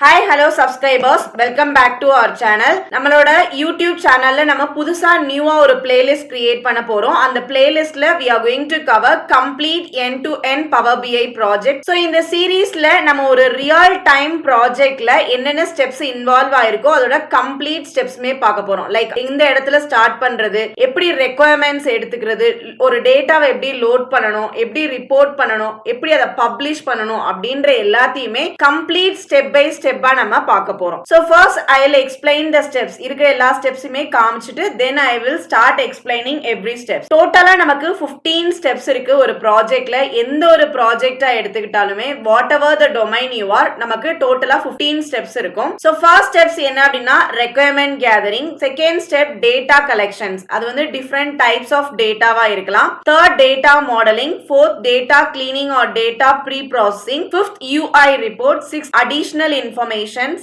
Hi hello subscribers, welcome back to our channel. நம்மளோட YouTube சேனல்ல நம்ம புதுசா நியூவா ஒரு பிளேலிஸ்ட் கிரியேட் பண்ண போறோம். அந்த பிளேலிஸ்ட்ல we are going to cover complete end to end Power BI project. So இந்த சீரீஸ்ல நம்ம ஒரு ரியல் டைம் ப்ராஜெக்ட்ல என்னென்ன ஸ்டெப்ஸ் இன்வால்வ் ஆயிருக்கோ அதோட கம்ப்ளீட் ஸ்டெப்ஸ்மே பார்க்க போறோம். லைக் இந்த இடத்துல ஸ்டார்ட் பண்றது, எப்படி ரெக்குவயர்மெண்ட்ஸ் எடுத்துக்கிறது, ஒரு டேட்டாவை எப்படி லோட் பண்ணணும், எப்படி ரிப்போர்ட் பண்ணணும், எப்படி அதை பப்ளிஷ் பண்ணணும் அப்படின்ற எல்லாத்தையுமே கம்ப்ளீட் ஸ்டெப் பை ஸ்டெப் நம்ம பார்க்க போறோம். So first I will explain the steps. இருக்கிற எல்லா ஸ்டெப்ஸுமே காமிச்சிட்டு then I will start explaining every step. டோட்டலா நமக்கு 15 ஸ்டெப்ஸ் இருக்கு ஒரு ப்ராஜெக்ட்ல. எந்த ஒரு ப்ராஜெக்ட்டா எடுத்துக்கிட்டாலுமே whatever the domain you are, நமக்கு டோட்டலா 15 ஸ்டெப்ஸ் இருக்கும். So first steps என்ன அப்படின்னா requirement gathering, second step data collections. அது வந்து different types of dataவா இருக்கலாம். third data modeling, fourth data cleaning or data pre-processing, fifth UI report, sixth additional information,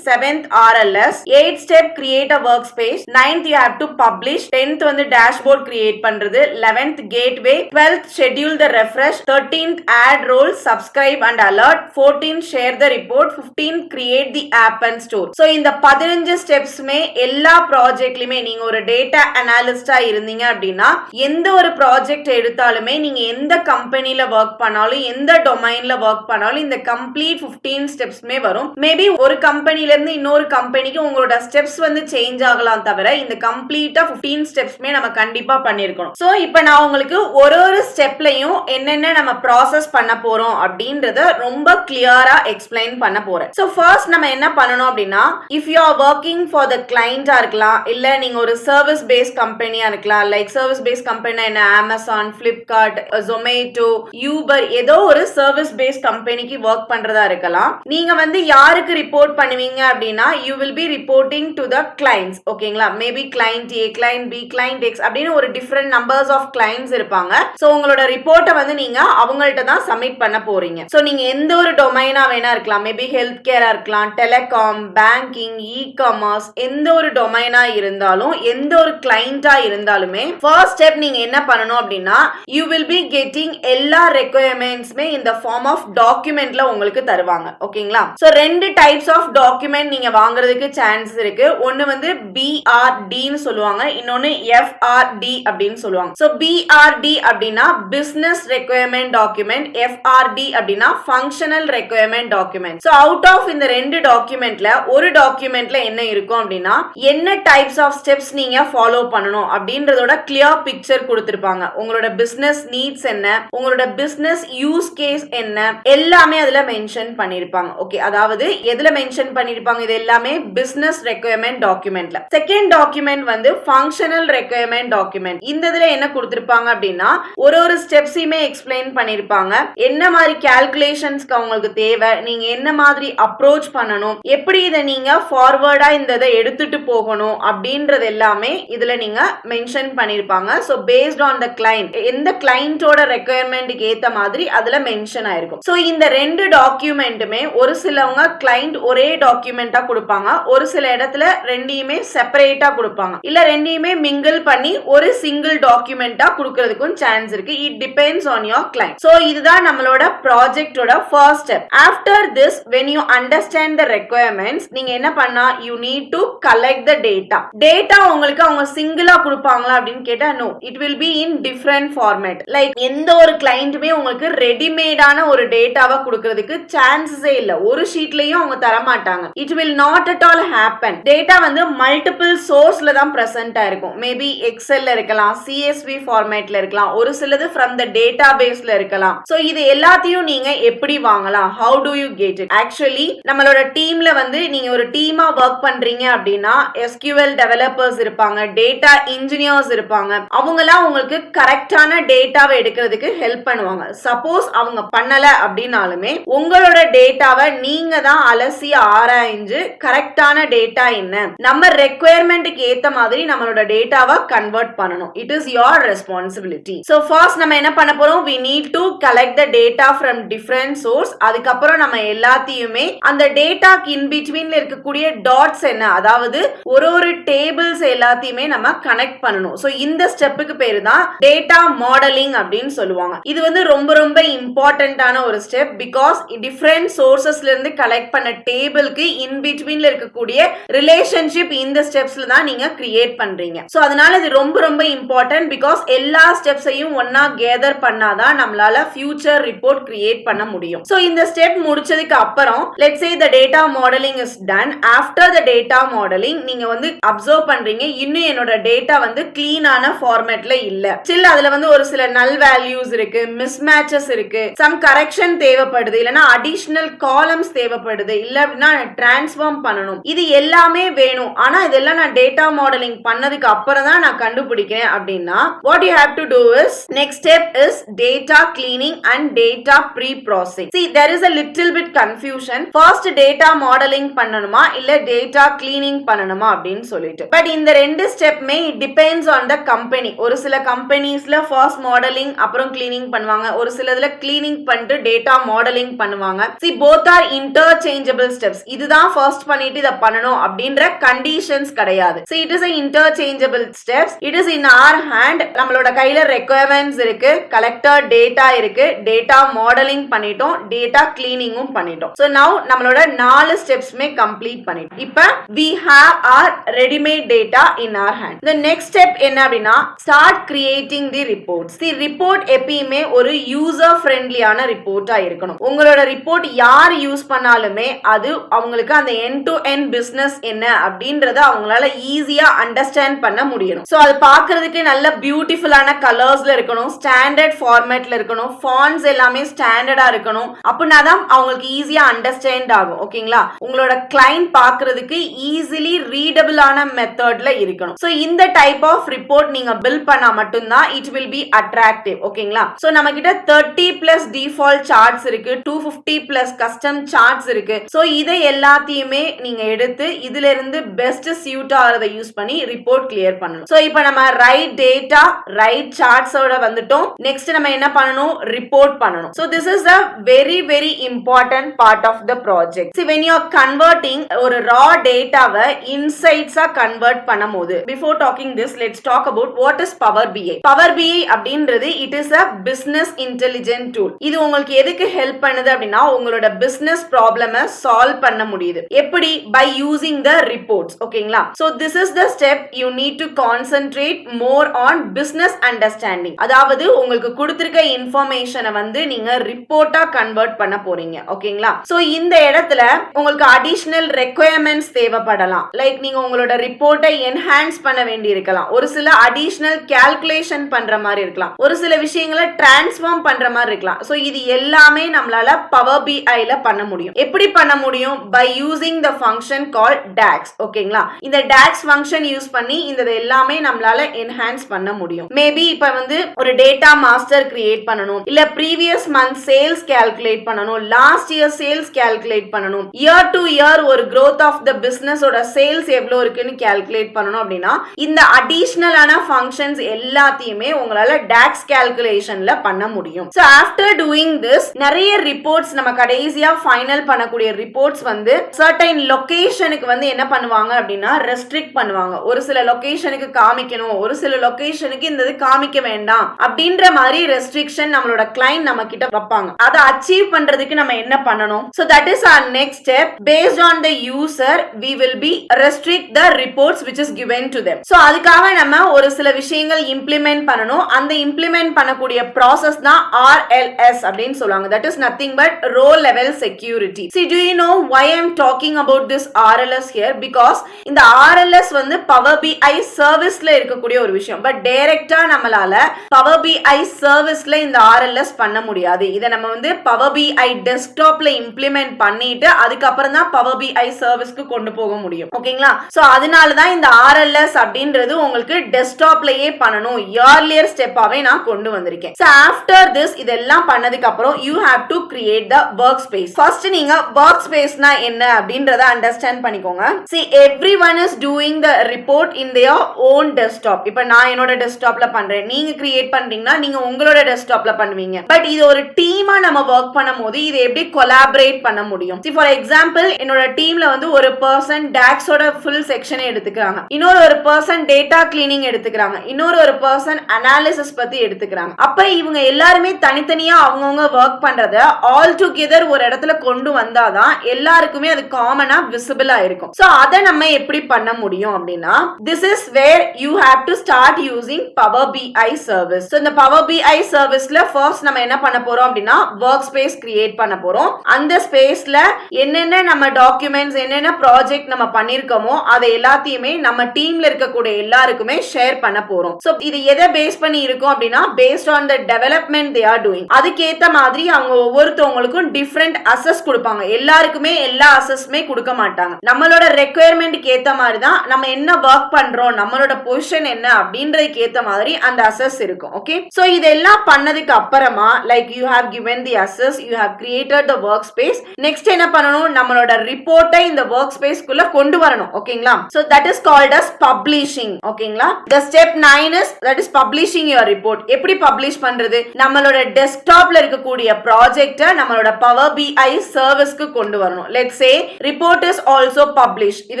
7th RLS, 8th step create a workspace, 9th you have to publish, 10th வந்து dashboard create பண்றது, 11th gateway, 12th schedule the refresh, 13th add role, subscribe and alert, 14th share the report, 15th create the app and store. So இந்த 15 ஸ்டெப்ஸ்மே எல்லா ப்ராஜெக்ட்லயுமே நீங்க ஒரு data அனாலிஸ்டா இருந்தீங்க அப்படின்னா எந்த ஒரு ப்ராஜெக்ட் எடுத்தாலுமே நீங்க எந்த கம்பெனில ஒர்க் பண்ணாலும் எந்த டொமைன்ல ஒர்க் பண்ணாலும் இந்த கம்ப்ளீட் 15 ஸ்டெப்ஸ்மே வரும். மேபி ஒரு கம்பெனில இருந்து இன்னொரு கம்பெனிக்கு உங்களோட ஸ்டெப்ஸ் வந்து சேஞ்ச் ஆகலாம், தவிர இந்த கம்ப்ளீட்டா 15 ஸ்டெப்ஸ்மே நம்ம கண்டிப்பா பண்ணிருக்கணும். சோ இப்போ நான் உங்களுக்கு ஒரு ஒரு ஸ்டெப்லயும் என்னென்ன நம்ம ப்ராசஸ் பண்ண போறோம் அப்படின்றத ரொம்ப கிளியரா எக்ஸ்பிளைன் பண்ண போறேன். சோ ஃபர்ஸ்ட் நம்ம என்ன பண்ணணும் அப்படின்னா, if you are working for the கிளைண்டா இருக்கலாம், இல்ல நீங்க ஒரு சர்வீஸ் பேஸ் கம்பெனியா இருக்கலாம். லைக் சர்வீஸ் பேஸ் கம்பெனி என்ன, அமேசான், பிளிப்கார்ட், ஜொமேட்டோ, யூபர், ஏதோ ஒரு சர்வீஸ் பேஸ் கம்பெனிக்கு ஒர்க் பண்றதா இருக்கலாம். நீங்க வந்து யாருக்கு ரிப்போர்ட் பண்ணுவீங்க அப்படின்னா you will be reporting to the clients. ஓகேங்களா? Maybe client A, client B, client X அப்படின்னு ஒரு டிஃபரெண்ட் நம்பர்ஸ் ஆஃப் clients இருப்பாங்க. சோ உங்களோட ரிப்போர்ட்டை வந்து நீங்க அவங்கள்ட்ட தான் சப்மிட் பண்ண போறீங்க. சோ நீங்க எந்த ஒரு டொமைனா வேணா இருக்கலாம், மேபி ஹெல்த் கேரா இருக்கலாம், டெலிகாம், பேங்கிங், இ காமர்ஸ், எந்த ஒரு டொமைனா இருந்தாலும் எந்த ஒரு கிளைண்டா இருந்தாலுமே ஃபர்ஸ்ட் ஸ்டெப் நீங்க என்ன பண்ணணும் அப்படின்னா you will be getting எல்லா ரெக்குயர்மெண்ட்ஸ்மே இந்த ஃபார்ம் ஆஃப் டாக்குமெண்ட்ல உங்களுக்கு தருவாங்க. ஓகேங்களா? சோ ரெண்டு டைப்ஸ் ஆஃப் டாக்குமெண்ட் நீங்க வாங்குறதுக்கு சான்ஸ் இருக்கு. ஒன்னு வந்து BRD ன்னு சொல்லுவாங்க, இன்னொன்னு FRD அப்படின்னு சொல்லுவாங்க. சோ BRD அப்படின்னா பிசினஸ் ரெக்குயர்மெண்ட் டாக்குமெண்ட், FRD அப்படின்னா functional requirement document. So out of இந்த ரெண்டு டாக்குமெண்ட்ல ஒரு டாக்குமெண்ட்ல என்ன இருக்கும் அப்படின்னா என்ன டைப்ஸ் ஆஃப் ஸ்டெப்ஸ் நீங்க ஃபாலோ பண்ணணும் அப்படின்றதோட கிளியர் பிக்சர் கொடுத்திருப்பாங்க. உங்களோட பிசினஸ் நீட்ஸ் என்ன, உங்களோட பிசினஸ் யூஸ் கேஸ் என்ன, எல்லாமே அதுல மென்ஷன் பண்ணிருப்பாங்க. ஓகே, அதாவது எதுல மென்ஷன் பண்ணிருப்பாங்க, இது எல்லாமே பிசினஸ் ரெக்குயர்மெண்ட் டாக்குமெண்ட்ல. செகண்ட் டாக்குமெண்ட் வந்து ஃபங்க்ஷனல் ரெக்குயர்மெண்ட் டாக்குமெண்ட். இந்த இதுல என்ன கொடுத்திருப்பாங்க அப்படின்னா ஒரு ஒரு ஸ்டெப்ஸையுமே எக்ஸ்பிளைன் பண்ணிருப்பாங்க. என்ன மாதிரி கால்குலேஷன்ஸ்க்கு அவங்களுக்கு தேவை, நீங்க என்ன மாதிரி அப்ரோச் பண்ணணும், எப்படி இதை நீங்க ஃபார்வர்டா இந்த இதை எடுத்துட்டு போகணும் அப்படின்றது எல்லாமே இதுல நீங்க மென்ஷன் பண்ணிருப்பாங்க. So based on the client, எந்த கிளைண்டோட ரெக்குயர்மெண்ட்க்கு ஏத்த மாதிரி அதுல மென்ஷன் ஆயிருக்கும். சோ இந்த ரெண்டு டாக்குமெண்ட்டுமே ஒரு சிலவங்க கிளைண்ட் ஒரே டாக்குமெண்டா கொடுப்பாங்க, ஒரு சில இடத்துல ரெண்டையுமே செப்பரேட்டா கொடுப்பாங்க, இல்ல ரெண்டையுமே மிங்கிள் பண்ணி ஒரு சிங்கிள் டாக்குமெண்டா கொடுக்கிறதுக்கும் சான்ஸ் இருக்கு. It depends on your client. So இதுதான் நம்மளோட ப்ராஜெக்ட்டோட first step. After this when you understand the requirements, நீங்க என்ன பண்ணா you need to collect the data. Data உங்களுக்கு அவங்க சிங்கிளா கொடுப்பாங்களா அப்படின்னு கேட்டா no, it will be in different format. Like எந்த ஒரு கிளைண்ட்டுமே உங்களுக்கு ரெடிமேடான ஒரு டேட்டாவை கொடுக்கிறதுக்கு சான்சஸே இல்ல. ஒரு ஷீட்லயும் அவங்க தர மாட்டாங்க. It will not at all happen. Data வந்து மல்டிபிள் சோர்ஸ்ல தான் பிரசன்ட் ஆயிருக்கும். மேபி எக்ஸெல்ல இருக்கலாம், CSV ஃபார்மேட்ல இருக்கலாம், ஒரு சிலது ஃப்ரம் த டேட்டா பேஸ்ல இருக்கலாம். சோ இது எல்லாத்தையும் நீங்க எப்படி வாங்கலாம், how do you get it? Actually நம்மளோட டீம்ல வந்து நீங்க ஒரு டீமா ஒர்க் பண்றீங்க அப்படின்னா SQL டெவலப்பர்ஸ் இருப்பாங்க, டேட்டா இன்ஜினியர்ஸ் இருப்பாங்க. அவங்க எல்லாம் உங்களுக்கு கரெக்டான டேட்டாவை எடுக்கிறதுக்கு ஹெல்ப் பண்ணுவாங்க. சப்போஸ் அவங்க பண்ணல அப்படின்னாலுமே உங்களோட டேட்டாவை நீங்க தான் அலசி ஆராய்ஞ்சு கரெக்டான டேட்டா என்ன, நம்ம ரெக்குயர்மெண்ட்க்கு ஏத்த மாதிரி நம்மளோட டேட்டாவை கன்வெர்ட் பண்ணணும். It is your responsibility. So first நம்ம என்ன பண்ண போறோம், we need to collect the data from different source. அதுக்கப்புறம் நம்ம எல்லாத்தையுமே அந்த டேட்டாக்கு இன் பிட்வீன்ல இருக்கக்கூடிய டாட்ஸ் என்ன, அதாவது ஒரு ஒரு டேபிள்ஸ் எல்லாத்தையுமே நம்ம கனெக்ட் பண்ணணும். சோ இந்த ஸ்டெப்புக்கு பேரு தான் டேட்டா மாடலிங் அப்படின்னு சொல்லுவாங்க. இது வந்து ரொம்ப ரொம்ப இம்பார்ட்டன்டான ஒரு ஸ்டெப். பிகாஸ் டிஃபரெண்ட் சோர்சஸ்ல இருந்து கலெக்ட் பண்ண டேபிளுக்கு இன் பிட்வீன்ல இருக்கக்கூடிய ரிலேஷன்ஷிப் இந்த ஸ்டெப்ஸ்ல தான் நீங்க கிரியேட் பண்றீங்க. சோ அதனால இது ரொம்ப ரொம்ப இம்பார்ட்டன்ட். பிகாஸ் எல்லா ஸ்டெப்ஸையும் ஒன்னா கேதர் பண்ணாதான் நம்மளால ஃபியூச்சர் ரிப்போர்ட் கிரியேட் பண்ண முடியும். சோ இந்த ஸ்டெப் முடிச்சதுக்கு அப்புறம் let's say the data modeling is done. after the data modeling நீங்க வந்து அப்சர்வ் பண்றீங்க இன்னும் என்னோட டேட்டா வந்து கிளீனான ஃபார்மேட்ல இல்ல, ஸ்டில் அதுல வந்து ஒரு சில நல் வேல்யூஸ் இருக்கு, மிஸ்மேட்சஸ் இருக்கு, சம் கரெக்ஷன் தேவைப்படுது, இல்லனா அடிஷனல் காலம்ஸ் தேவைப்படுது, இல்ல அப்படின்னா டிரான்ஸ்ஃபார்ம் பண்ணணும், இது எல்லாமே வேணும். ஆனா இதெல்லாம் நான் டேட்டா மாடலிங் பண்ணதுக்கு அப்புறம் தான் நான் கண்டுபிடிக்கிறேன் அப்படின்னா what you have to do is next step is data cleaning and data pre-processing. See, there is a little bit confusion. First data modeling பண்ணணுமா இல்ல data cleaning பண்ணணுமா அப்படின்னு சொல்லிட்டு. பட் இந்த ரெண்டு ஸ்டெப்மே it depends on the company. ஒரு சில கம்பெனிஸ்ல first modeling அப்புறம் cleaning பண்ணுவாங்க, ஒரு சிலதுல cleaning பண்ணிட்டு data modeling பண்ணுவாங்க. See, both are interchangeable steps. இதுதான் first பண்ணிட்டு இத பண்ணணும் அப்படின்ற கண்டிஷன்ஸ் கிடையாது. See, it is a interchangeable steps. It is in our hand. நம்மளோட கையில requirements இருக்கு, collector data இருக்கு, data modeling பண்ணிட்டோம், data cleaningum பண்ணிட்டோம். So now நம்மளோட 4 ஸ்டெப்ஸ்மே கம்ப்ளீட் பண்ணிட்டோம். இப்போ we have our ready made data in our hand. The next step என்ன அப்படின்னா start creating the reports. The report எப்பயுமே ஒரு user friendlyயான ரிப்போர்ட்டா இருக்கணும். உங்களோட ரிப்போர்ட் யார் யூஸ் பண்ணாலுமே அது அவங்களுக்கு அந்த end to end பிசினஸ் என்ன அப்படின்றத அவங்களால ஈஸியா அண்டர்ஸ்டாண்ட் பண்ண முடியும். சோ அது பார்க்கிறதுக்கு நல்ல பியூட்டிஃபுல்லான கலர்ஸ்ல இருக்கணும், ஸ்டாண்டர்ட் ஃபார்மேட்ல இருக்கணும், ஃபாண்ட்ஸ் எல்லாமே ஸ்டாண்டர்டா இருக்கணும். அப்படின்னாதான் அவங்களுக்கு ஈஸியா அண்டர்ஸ்டாண்ட் ஆகும். ஓகேங்களா? உங்களோட கிளைண்ட் பார்க்கிறதுக்கு ஈஸிலி ரீடபிளான மெத்தட்ல இருக்கணும். சோ இந்த டைப் ஆஃப் ரிப்போர்ட் நீங்க பில்ட் பண்ணா மட்டும்தான் இட் வில் பி அட்ராக்டிவ். ஓகேங்களா? சோ நம்ம கிட்ட 30+ டிஃபால்ட் சார்ட்ஸ் இருக்கு, 250+ கஸ்டம் சார்ட்ஸ் இருக்கு. சோ இதை எல்லாத்தையுமே நீங்க எடுத்து இதுல இருந்து பெஸ்ட் சூட் ஆகிறத யூஸ் பண்ணி ரிப்போர்ட் கிளியர் பண்ணணும். சோ இப்போ நம்ம ரைட் டேட்டா ரைட் சார்ட்ஸோட வந்துட்டோம். நெக்ஸ்ட் நம்ம என்ன பண்ணணும்? ரிப்போர்ட் பண்ணணும். So this is a very very important part of the project. See, when you are converting ஒரு raw dataவை insights ஆ convert பண்ணும்போது, before talking this let's talk about what is Power BI. Power BI அப்படின்றது it is a business intelligence tool. இது உங்களுக்கு எதுக்கு help பண்ணுது அப்படின்னா உங்களோட business problem-ஐ solve பண்ண முடியுது. எப்படி? by using the reports. ஓகேங்களா? so this is the step you need to concentrate more on business understanding. அதாவது உங்களுக்கு கொடுத்திருக்க இன்ஃபர்மேஷனை வந்து நீங்க ரிப்போர்ட்டா கன்வெர்ட் பண்ண போறீங்க. ஓகேங்களா? சோ இந்த இடத்துல உங்களுக்கு அடிஷனல் ரெக்வயர்மெண்ட்ஸ் தேவைப்படலாம். லைக் நீங்க உங்களோட ரிப்போர்ட்டை என்ஹான்ஸ் பண்ண வேண்டி இருக்கலாம், ஒரு சில அடிஷனல் கால்குலேஷன் பண்ற மாதிரி இருக்கலாம், ஒரு சில விஷயங்களை டிரான்ஸ்ஃபார்ம் பண்ற மாதிரி இருக்கலாம். சோ இது எல்லாமே நம்மளால பவர் BI ல பண்ண முடியும். எப்படி பண்ண முடியும்? by using the function called DAX. ஓகேங்களா? இந்த DAX ஃபங்க்ஷன் யூஸ் பண்ணி இந்த எல்லாமே நம்மளால என்ஹான்ஸ் பண்ண முடியும். மேபி இப்ப வந்து ஒரு டேட்டா மாஸ்டர் கிரியேட் பண்ணணும், இல்ல ப்ரீவியஸ் மந்த் சேல்ஸ் கால்குலேட் பண்ணணும், லாஸ்ட் இயர் சேல்ஸ் கால்குலேட் பண்ணணும், இயர் டு இயர் ஒரு growth ஆஃப் த பிசினஸோட சேல்ஸ் எவ்வளவு இருக்குன்னு கால்குலேட் பண்ணணும் அப்படின்னா இந்த அடிஷனலான ஃபங்க்ஷன்ஸ் எல்லாத்தையுமே உங்களால DAX கால்குலேஷன்ல பண்ண முடியும். சோ ஆஃப்டர் டூயிங் திஸ் நிறைய ரிப்போர்ட்ஸ் நம்ம கடைசியா ஃபைனல் பண்ணக்கூடிய ரிப்போர்ட்ஸ் வந்து சர்டைன் லொகேஷனுக்கு வந்து என்ன பண்ணுவாங்க அப்படின்னா ரெஸ்ட்ரிக்ட் பண்ணுவாங்க. ஒரு சில லொகேஷனுக்கு காமிக்கணும், ஒரு சில லொகேஷனுக்கு இந்த காமிக்க வேண்டாம் அப்படின்ற மாதிரி ரெஸ்ட்ரிக்ஷன் நம்மளோட கிளைண்ட் நம்ம கிட்ட வைப்பாங்க. அதை அச்சீவ் பண்றதுக்கு நம்ம என்ன பண்ணணும்? so that is our next step. based on the user we will be restrict the reports which is given to them. so அதுக்காக நம்ம ஒரு சில விஷயங்கள் இம்ப்ளிமெண்ட் பண்ணணும். அந்த இம்ப்ளிமெண்ட் பண்ணக்கூடிய process தான் RLS அப்படின்னு சொல்லுவாங்க. that is nothing but row level security. see, do you know why I am talking about this RLS here? because இந்த RLS வந்து பவர் BI சர்வீஸ்ல இருக்கக்கூடிய ஒரு விஷயம். பட் டைரக்டா நம்மளால பவர் BI சர்வீஸ்ல இந்த RLS பண்ண முடியாது. இதை நம்ம வந்து பவர் BI டெஸ்க்டாப்ல இம்ப்ளிமெண்ட் பண்ணிட்டு அதுக்கப்புறம் தான் பவர் BI சர்வீஸ்க்கு கொண்டு போக முடியும். ஓகேங்களா? சோ அதனால தான் இந்த RLS அப்படின்றது உங்களுக்கு டெஸ்க்டாப்லயே பண்ணணும் இயர்லியர் ஸ்டெப்பாவே நான் கொண்டு வந்திருக்கேன். சோ ஆஃப்டர் திஸ் இதெல்லாம் பண்ணதுக்கு அப்புறம் you have to create the workspace. First நீங்க workspaceனா என்ன அப்படின்றத அண்டர்ஸ்டாண்ட் பண்ணிக்கோங்க. see, everyone is doing the report in their own desktop. இப்போ நான் என்னோட டெஸ்க்டாப்ல பண்றேன், நீங்க கிரியேட் பண்றீங்கன்னா நீங்க உங்களோட டெஸ்க்டாப்ல பண்ணுவீங்க. பட் இது ஒரு டீமா நம்ம வர்க் பண்ணும்போது இது எப்படி கொலாபரேட் பண்ண முடியும்? see, for example என்னோட டீம்ல வந்து ஒரு பர்சன் DAX-ஓட ஃபுல் செக்ஷனை எடுத்துக்கிறாங்க, இன்னொரு ஒரு பர்சன் டேட்டா கிளீனிங் எடுத்துக்கிறாங்க, இன்னொரு ஒரு பர்சன் அனாலிசிஸ் பத்தி எடுத்துக்கிறாங்க. அப்ப இவங்க எல்லாருமே தனித்தனியா அவங்கவுங்க வர்க் பண்றத ஆல் டுகெதர் ஒரு இடத்துல கொண்டு வந்தாதான் எல்லாருக்குமே அது காமனா விசிபிளா இருக்கும். சோ அதை நம்ம எப்படி பண்ண முடியும் அப்படின்னா, this is where you have to start using Power BI service. So இந்த Power BI serviceல first நம்ம என்ன பண்ண போறோம் அப்படின்னா work space create பண்ண போறோம். அந்த ஸ்பேஸ்ல என்னென்ன நம்ம டாக்குமெண்ட்ஸ் என்னென்ன ப்ராஜெக்ட் நம்ம பண்ணிருக்கோமோ அதை எல்லாத்தையுமே நம்ம டீம்ல இருக்கக்கூடிய எல்லாருக்குமே ஷேர் பண்ண போறோம். சோ இது எதை பேஸ் பண்ணி இருக்கும் அப்படின்னா based on the development they are doing. அதுக்கேத்த மாதிரி அவங்க ஒவ்வொருத்தவங்களுக்கும் டிஃபரெண்ட் அசஸ் கொடுப்பாங்க. எல்லாருக்குமே எல்லா அசஸ்மே கொடுக்க மாட்டாங்க. நம்மளோட ரெக்குயர்மெண்ட்க்கு ஏத்த மாதிரி தான் நம்ம என்ன ஒர்க் பண்றோம், நம்மளோட பொசிஷன் என்ன அப்படின்றதுக்கு ஏத்த மாதிரி அந்த அசஸ் இருக்கும். ஓகே, சோ இதெல்லாம் பண்ணதுக்கு அப்புறமா like you have given the assess, you have created the workspace. Next என்ன பண்ணணும், நம்மளோட ரிப்போர்ட்டை இந்த ஒர்க் ஸ்பேஸ்க்குள்ள கொண்டு வரணும். ஓகேங்களா, so that is called as publishing. ஓகேங்களா, the step 9 is that is publishing your report. எப்படி பப்ளிஷ் பண்றது, நம்மளோட டெஸ்க்டாப்ல இருக்கக்கூடிய ப்ராஜெக்ட்டை நம்மளோட பவர் BI சர்வீஸ்க்கு கொண்டு வரணும். Let's say report is also published. இது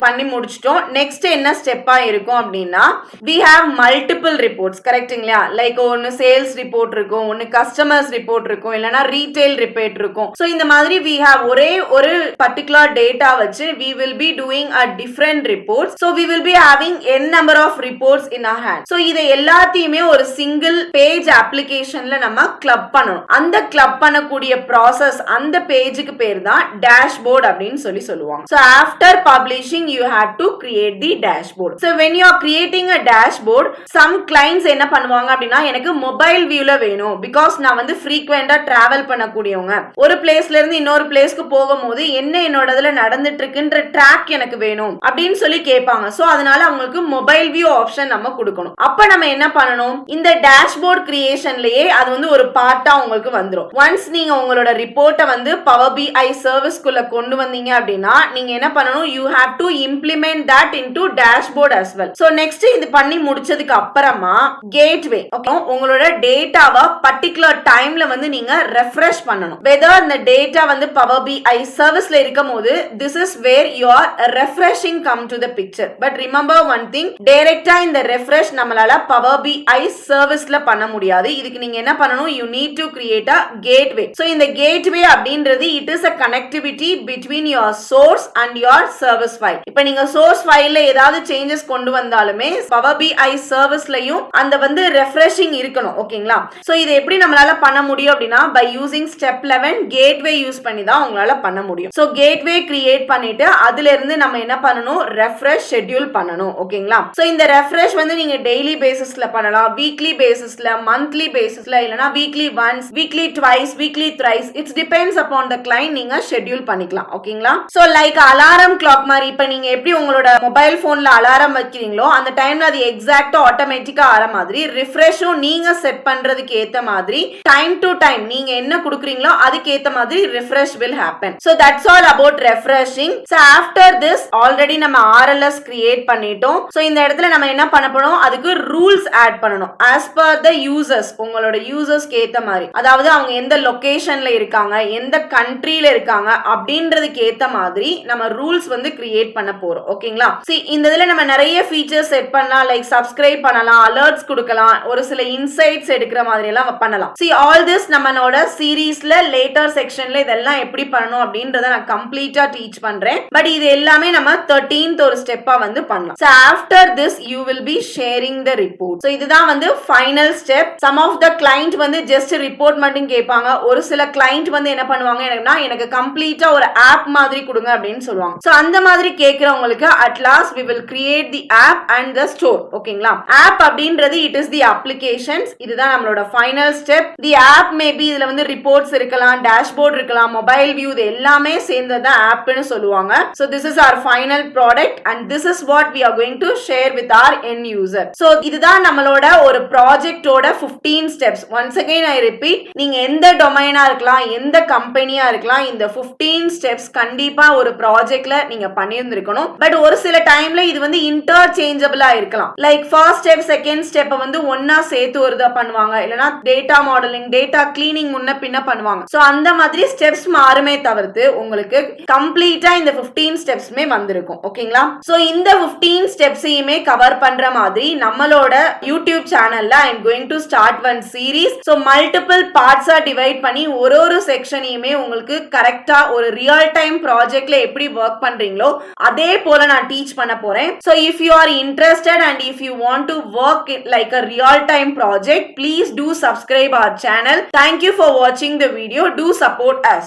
பண்ணி முடிச்சிட்டோம். நெக்ஸ்ட் என்ன ஸ்டெப்பா இருக்கும் அப்படின்னா we have multiple reports. கரெக்ட்டுங்களா, லைக் ஒன்னு சேல்ஸ் ரிப்போர்ட் இருக்கும், ஒன்னு கஸ்டமர்ஸ் ரிப்போர்ட் இருக்கும், இல்லனா ரீட்டைல் ரிப்போர்ட் இருக்கும். சோ இந்த மாதிரி we have ஒரே ஒரு பர்టిక్యులர் டேட்டா வச்சு we will be doing a different reports. So we will be having n number of reports in our hand. So இதை எல்லாத்தையுமே ஒரு சிங்கிள் பேஜ் அப்ளிகேஷன்ல நம்ம கிளப் பண்ணணும். அந்த கிளப் பண்ணக்கூடிய ப்ராசஸ் அந்த பேஜுக்கு பேர் தான் டேஷ்போர்ட் அப்படின்னு சொல்லுவாங்க. So after publishing you have to create the dashboard. So when you are creating a dashboard, some clients என்ன பண்ணுவாங்க அப்படின்னா எனக்கு மொபைல் வியூல வேணும், பிகாஸ் நான் வந்து ஃப்ரீக்வெண்டா டிராவல் பண்ணக்கூடியவங்க, ஒரு பிளேஸ்ல இருந்து இன்னொரு பிளேஸ்க்கு போகும்போது என்ன என்னோடதுல நடந்துட்டு இருக்குன்ற ட்ராக் எனக்கு வேணும் அப்படின்னு சொல்லி கேட்பாங்க. சோ அதனால அவங்களுக்கு மொபைல் வியூ ஆப்ஷன் நம்ம கொடுக்கணும். அப்ப நம்ம என்ன பண்ணணும், இந்த டேஷ்போர்ட் கிரியேஷன்லயே அது வந்து ஒரு பார்ட்டா உங்களுக்கு வந்துரும். ஒன்ஸ் நீங்க உங்களோட ரிப்போர்ட்டை வந்து பவர் BI சர்வீஸ்க்குள்ள கொண்டு வந்தீங்க அப்படின்னா நீங்க என்ன பண்ணணும், you have to implement that into dashboard as well. So next இது பண்ணி முடிச்சதுக்கு அப்புறமா கேட்வே, ஓகே, உங்களோட டேட்டாவை பர்టిక్యులர் டைம்ல வந்து நீங்க ரெஃப்ரெஷ் பண்ணணும். வெதர் இந்த டேட்டா வந்து பவர் BI சர்வீஸ்ல இருக்கும்போது this is where you are refreshing come to the picture. But remember one thing, டைரக்டா இந்த ரெஃப்ரெஷ் நம்மளால பவர் BI சர்வீஸ்ல பண்ண முடியாது. இதுக்கு நீங்க என்ன பண்ணணும், you need to create a gateway. So இந்த gateway அப்படின்றது it is a connectivity between your source and your service file. இப்போ நீங்க source fileல ஏதாவது changes கொண்டு வந்தாலுமே பவர் BI சர்வீஸ்லயும் அந்த வந்து ரெஃப்ரெஷிங் இருக்கணும். ஓகேங்களா, சோ இது எப்படி நம்மளால பண்ண முடியும் அப்படின்னா by using step 11 gateway use பண்ணி தான் உங்களால பண்ண முடியும். சோ gateway கிரியேட் பண்ணிட்டு அதுல இருந்து நம்ம என்ன பண்ணணும், ரெஃப்ரெஷ் ஷெட்யூல் பண்ணணும். ஓகேங்களா, சோ இந்த ரெஃப்ரெஷ் வந்து நீங்க டெய்லி பேசிஸ்ல பண்ணலாம், வீக்லி பேசிஸ்ல, மந்த்லி பேசிஸ்ல, இல்லனா weekly once, weekly twice, weekly thrice, it's depends upon the client, நீங்க ஷெட்யூல் பண்ணிக்கலாம். ஓகேங்களா, சோ லைக் அலாரம் கிளாக் மாதிரி இப்ப நீங்க எப்படி உங்களோட மொபைல் போன்ல அலாரம் வைக்கிறீங்களோ அந்த டைம்ல அது எக்ஸாக்ட்டா ஆட்டோமேட்டிக்கா ஆற மாதிரி ரிஃப்ரெஷும் நீங்க செட் பண்றதுக்கு ஏத்த மாதிரி டைம் டு டைம் நீங்க என்ன கொடுக்குறீங்களோ அதுக்கு ஏத்த மாதிரி refresh will happen. So that's all about refreshing. So after this already நம்ம RLS create பண்ணிட்டோம். So இந்த இடத்துல நம்ம என்ன பண்ண போறோம், அதுக்கு ரூல்ஸ் ஆட் பண்ணணும் as per the users, உங்களோட யூசர்ஸ்க்கு ஏத்த மாதிரி, அதாவது அவங்க எந்த லொகேஷன்ல இருக்காங்க, எந்த கண்ட்ரில இருக்காங்க அப்படின்றதுக்கு ஏத்த மாதிரி நம்ம ரூல்ஸ் வந்து கிரியேட் பண்ண போறோம். ஓகேங்களா, see இந்த இதுல நம்ம நிறைய ஃபீச்சர்ஸ் செட் பண்ணலாம், லைக் சப்ஸ்கிரைப் பண்ணலாம், அலர்ட்ஸ் கொடுக்கலாம், ஒரு சில இன்சைட்ஸ் எடுக்கிற மாதிரி எல்லாம் பண்ணலாம். see all this நம்மளோட சீரீஸ்ல லேட்டர் செக்ஷன்ல இதெல்லாம் எப்படி பண்ணணும் அப்படின்றத நான் கம்ப்ளீட்டா டீச் பண்றேன். பட் இது எல்லாமே நம்ம 13th ஒரு ஸ்டெப்பா வந்து பண்ணலாம். so after this you will be sharing the report. so இதுதான் வந்து final step. some of the client வந்து just ரிப்போர்ட் மட்டும் கேட்பாங்க, ஒரு சில client வந்து என்ன பண்ணுவாங்க, எனக்கு கம்ப்ளீட்டா ஒரு ஆப் மாதிரி கொடுங்க அப்படின்னு சொல்லுவாங்க. so அந்த மாதிரி கேக்குறவங்களுக்கு at last we will create the app and the store. ஓகேங்களா, ஆப் அப்படின்றது it is the applications. இதுதான் நம்மளோட final step. the app maybe இதுல வந்து ரிப்போர்ட்ஸ் இருக்கலாம், டேஷ்போர்ட் இருக்கலாம், மொபைல் வியூ, இது எல்லாமே சேர்ந்தது ஆப்னு சொல்லுவாங்க. so this is our final product and this is what we are going to share with our end user. so இதுதான் நம்மளோட ஒரு ப்ராஜெக்ட்டோட 15 steps. once again I repeat, நீங்க எந்த டொமைனா இருக்கலாம், எந்த கம்பெனியா இருக்கலாம், இந்த 15 steps கண்டிப்பா ஒரு ப்ராஜெக்ட்ல நீங்க பண்ணியிருந்திருக்கணும். பட் ஒரு சில டைம்ல இது வந்து இன்டர்சேஞ்சபிளா இருக்கலாம், like first step second step வந்து ஒன்னா சேர்த்து ஒருதா பண்ணுவாங்க, இல்லனா டேட்டா மாடலிங், டேட்டா கிளீனிங் முன்ன பின்ன பண்ணுவாங்க. சோ அந்த மாதிரி ஸ்டெப்ஸ் மாறுமே தவிர்த்து உங்களுக்கு கம்ப்ளீட்டா இந்த 15 ஸ்டெப்ஸ்மே வந்திருக்கும். ஓகேங்களா, சோ இந்த 15 ஸ்டெப்ஸையுமே கவர் பண்ற மாதிரி நம்மளோட யூடியூப் சேனல்ல I am going to start one series. so multiple parts are divide பண்ணி ஒரு செக்ஷனையுமே உங்களுக்கு கரெக்ட்டா ஒரு ஒரு ரியல் டைம் ப்ராஜெக்ட்ல எப்படி ஒர்க் பண்றீங்களோ அதே போல நான் டீச் பண்ண போறேன். So if you are interested and if you want to work it like a real time project, please do subscribe our channel. Thank you for watching the video. Do support us.